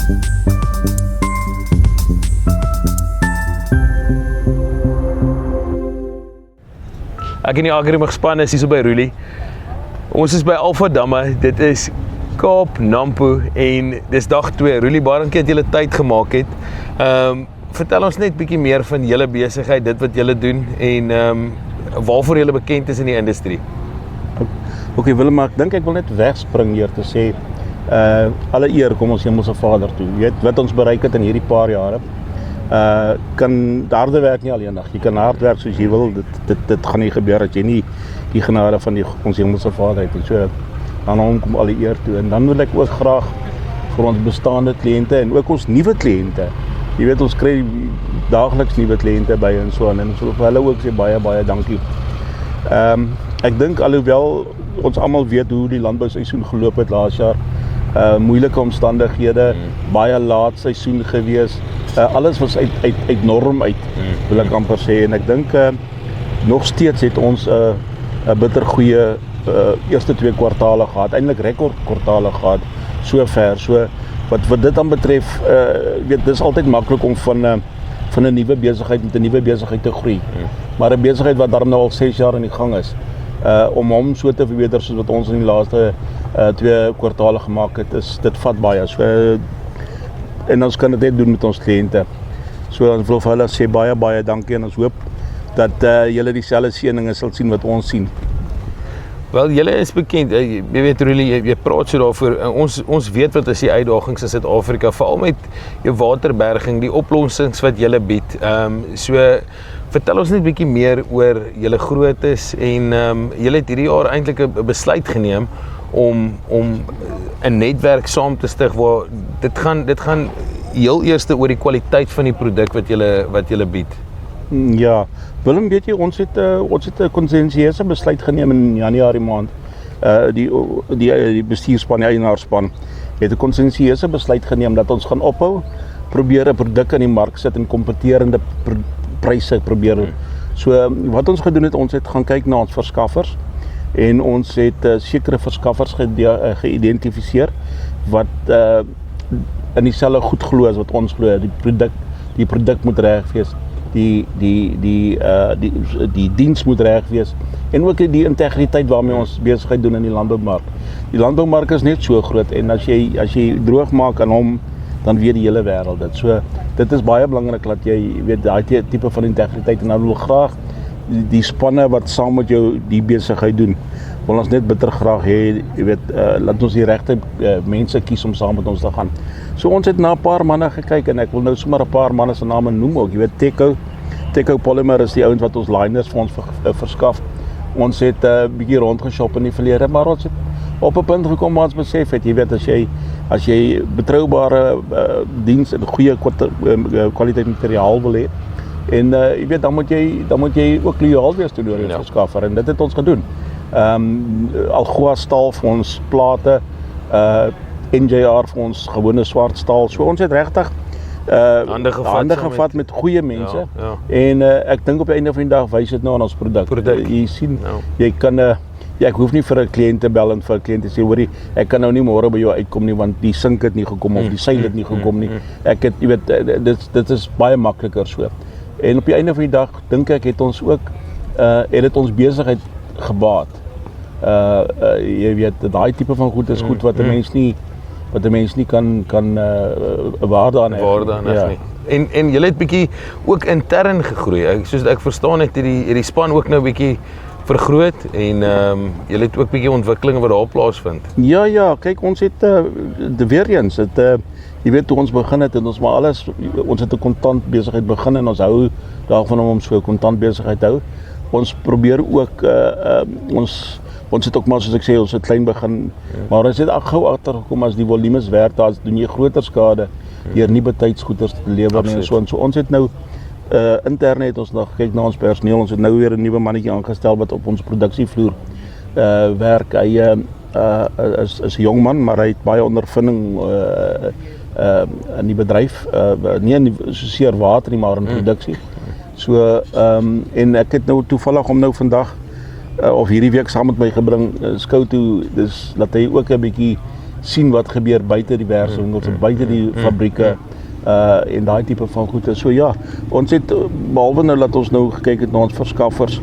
Ek en die Agrium span is hier so by Roelie. Ons is by Alpha Damme, dit is Kaap, Nampo en dis dag 2. Roelie, baie dankie dat julle tyd gemaak het. Vertel ons net bietjie meer van julle besigheid, dit wat julle doen en waarvoor julle bekend is in die industrie. Ok Willem, ek dink ek wil net wegspring hier te sê, alle eer kom ons Hemelse Vader toe. Jy weet wat ons bereik het in hierdie paar jare. Kan harde werk nie alleenig. Jy kan hard werk soos jy wil, dit gaan nie gebeur as jy nie die genade van ons Hemelse Vader het. So aan hom kom alle eer toe. En dan wil ek ook graag vir ons bestaande kliënte en ook ons nuwe kliënte. Jy weet ons kry daagliks nuwe kliënte by en so aan en so vir hulle ook sê baie dankie. Ek dink alhoewel ons almal weet hoe die landbouseisoen geloop het laas jaar, moeilike omstandighede, baie laat seisoen gewees. Alles was uit norm uit, wil ek amper sê. En ek dink nog steeds het ons 'n bitter goeie eerste 2 kwartale gehad, eintlik rekord kwartale gehad, sover. So wat dit dan betref, weet dis altyd maklik om van 'n nuwe besigheid met 'n nuwe besigheid te groei. Maar 'n besigheid wat daarom nou al 6 jaar in die gang is, om hom so te verbeter soos wat ons in die laaste 2 kwartale gemaak het, dit vat baie. So en ons kan dit net doen met ons kliënte. So ons wil vir hulle sê baie dankie en ons hoop dat julle dieselfde seëninge sal sien wat ons sien. Wel, julle is bekend, jy weet Roelie, jy praat so daarvoor, ons weet wat is die uitdagings in Suid-Afrika, veral met jou waterberging, die oplossings wat julle bied. So vertel ons net 'n bietjie meer oor julle grootes en julle het hierdie jaar eintlik 'n besluit geneem om 'n netwerk saam te stig waar dit gaan heel eerste oor die kwaliteit van die produk wat julle bied. Ja, Willem, weet jy, ons het 'n konsensieuse besluit geneem in Januarie maand. Die bestuurspan, die eienaarsspan het 'n konsensieuse besluit geneem dat ons gaan ophou, probeer 'n produk in die mark sit en kompeterende pryse probeer. So wat ons gedoen het, ons het gaan kyk na ons verskaffers en ons het sekere verskaffers geïdentifiseer wat in dieselfde goed glo as wat ons glo. Die produk moet reg wees. Die diens moet reg wees en ook die integriteit waarmee ons besigheid doen in die landboumark. Die landboumark is net so groot en as jy droog maak aan hom, dan weet die hele wêreld dit. So dit is baie belangrik dat jy weet daai tipe van integriteit en dan wil graag die spanne wat saam met jou die besigheid doen, wil ons net bitter graag hê, jy weet, laat ons die regte mense kies om saam met ons te gaan. So ons het na 'n paar manne gekyk en ek wil nou sommer 'n paar manne se name noem ook. Jy weet Teco Polymer is die ouens wat ons liners vir ons verskaf. Ons het 'n bietjie rondgeshop in die verlede, maar ons het op 'n punt gekom waar ons besef het, jy weet, as jy betroubare diens en goeie kwaliteit materiaal wil hê en jy weet dan moet jy ook loyaal wees teenoor jou verskaffer en dit het ons gedoen. Algoa staal vir ons plate, NJR vir ons gewone swart staal. So ons het regtig hande gevat met goeie mense. En ek dink op die einde van die dag wys dit nou aan ons produk. Jy sien, jy kan ek hoef nie vir 'n kliënt te bel en vir 'n kliënt te sê, hoorie, ek kan nou nie môre by jou uitkom nie want die sink het nie gekom of die seil het nie gekom nie. Ek het, jy weet, dit is baie makliker so. En op die einde van die dag dink ek het ons ook het ons besigheid gebaat. Jy weet, daai tipe van goed is goed wat 'n mens nie kan waarde aan hê. En julle het bietjie ook intern gegroei. Soos ek verstaan het hierdie span ook nou bietjie vergroot en julle het ook bietjie ontwikkelinge wat daar plaasvind. Ja, kyk, ons het weer eens jy weet toe ons begin het en ons het 'n kontant besigheid begin en ons hou daarvan om so 'n kontant besigheid te hou. Ons probeer ook ons het ook maar, soos ek sê, ons het klein begin, maar ons het gou agtergekom as die volumes werk, daar doen jy groter skade deur nie betydsgoeders te lewer nie en so. So ons het nou interne het ons nog kyk na ons personeel. Ons het nou weer 'n nuwe mannetjie aangestel wat op ons produksievloer werk. Hy is 'n jong man, maar hy het baie ondervinding in die bedryf, nie soseer water nie, maar in produksie. So en ek het nou toevallig om nou vandag of hierdie week saam met my gebring skou toe, dis dat hy ook 'n bietjie sien wat gebeur buite die werkswinkels, buite die fabrieke, en daai tipe van goede. So ja, ons het, behalwe nou dat ons nou gekyk het na ons verskaffers,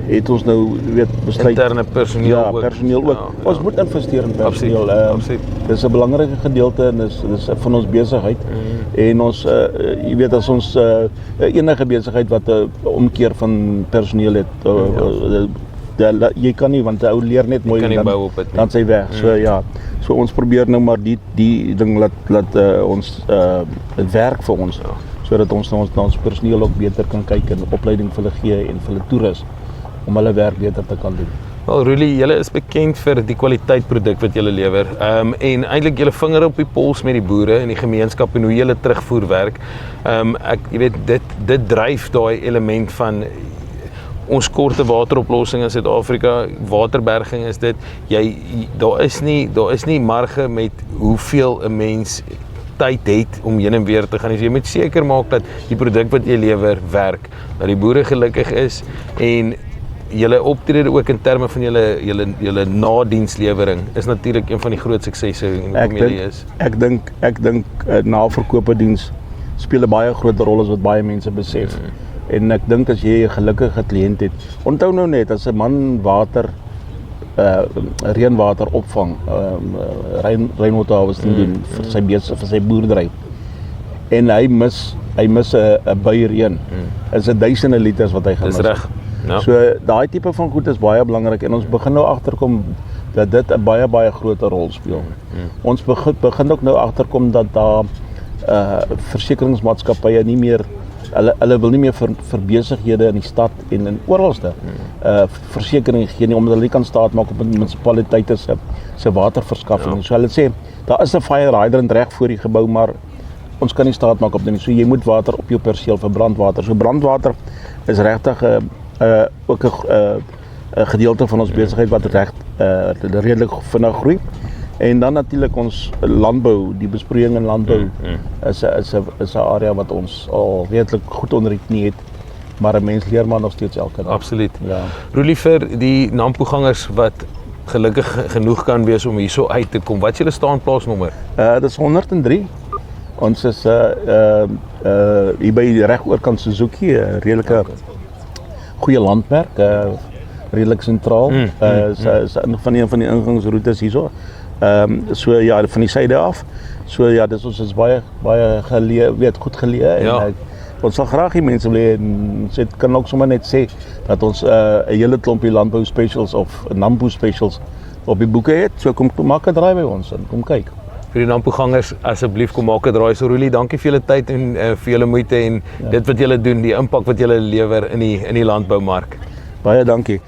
het ons nou besluit interne personeel ook. Personeel ook. Ons moet investeer in personeel. Absoluut. Dis 'n belangrike gedeelte en dis van ons besigheid. En ons jy weet as ons enige besigheid wat 'n omkeer van personeel het, jy kan nie, want 'n ou leer net mooi dan sy weg. So ja. So ons probeer nou maar die ding laat ons dit werk vir ons. Sodat ons na ons personeel ook beter kan kyk en opleiding vir hulle gee en vir hulle toerus om hulle werk beter te kan doen. Wel Rulie, julle is bekend vir die kwaliteit produk wat julle lewer. En eintlik julle vinger op die pols met die boere en die gemeenskap en hoe julle terugvoer werk. Jy weet dit dryf daai element van ons korte wateroplossing in Suid-Afrika, waterberging is dit. Daar is nie marge met hoeveel 'n mens tyd het om heen en weer te gaan. Dus jy moet seker maak dat die produk wat jy lewer werk, dat die boere gelukkig is en julle optrede ook in terme van julle nadienslewering is natuurlik een van die groot suksesse in die familie is. Ek dink naverkope diens speel 'n baie groot rol as wat baie mense besef. En ek dink as jy 'n gelukkige kliënt het, onthou nou net as 'n man reënwater opvang, reënwater harvesting doen vir sy boerdery. En hy mis 'n by reën. Is dit duisende liters wat hy gaan mis. Dis reg. Ja. So daai tipe van goed is baie belangrik en ons begin nou agterkom dat dit 'n baie groter rol speel. Ons begin ook nou agterkom dat daar versekeringsmaatskappye nie meer hulle wil nie meer vir besighede in die stad en in oralste versekering gee nie, omdat hulle nie kan staat maak op munisipaliteite se waterverskaffing. Ja. So hulle sê, daar is 'n fire hydrant reg voor die gebou, maar ons kan nie staat maak op dit nie. So jy moet water op jou perseel vir brandwater. So brandwater is regtig ook 'n gedeelte van ons besigheid wat redelik vinnig groei. En dan natuurlik ons landbou, die besproeiing in landbou is 'n area wat ons al redelik goed onder die knie het, maar 'n mens leer maar nog steeds elke dag. Absoluut. Ja. Rulie, vir die Nampo-gangers wat gelukkig genoeg kan wees om hierso uit te kom, wat is julle staanplaasnommer? Dis 103. Ons is hier by reg oorkant Suzuki, redelike goeie landmerk, redelik sentraal. Is van een van die ingangsroetes hierso. So ja, van die suide af. So ja, ons is baie geleë, goed geleë en ons sal graag die mense wil hê en ons kan ook sommer net sê dat ons 'n hele klompie landbou specials of Nampo specials op die boeke het. So kom maak 'n draai by ons en kom kyk. Vir die Nampo-gangers, asseblief kom maak 'n draai. So Rulie, dankie vir julle tyd en vir julle moeite en dit wat julle doen, die impak wat julle lewer in die landboumark. Baie dankie.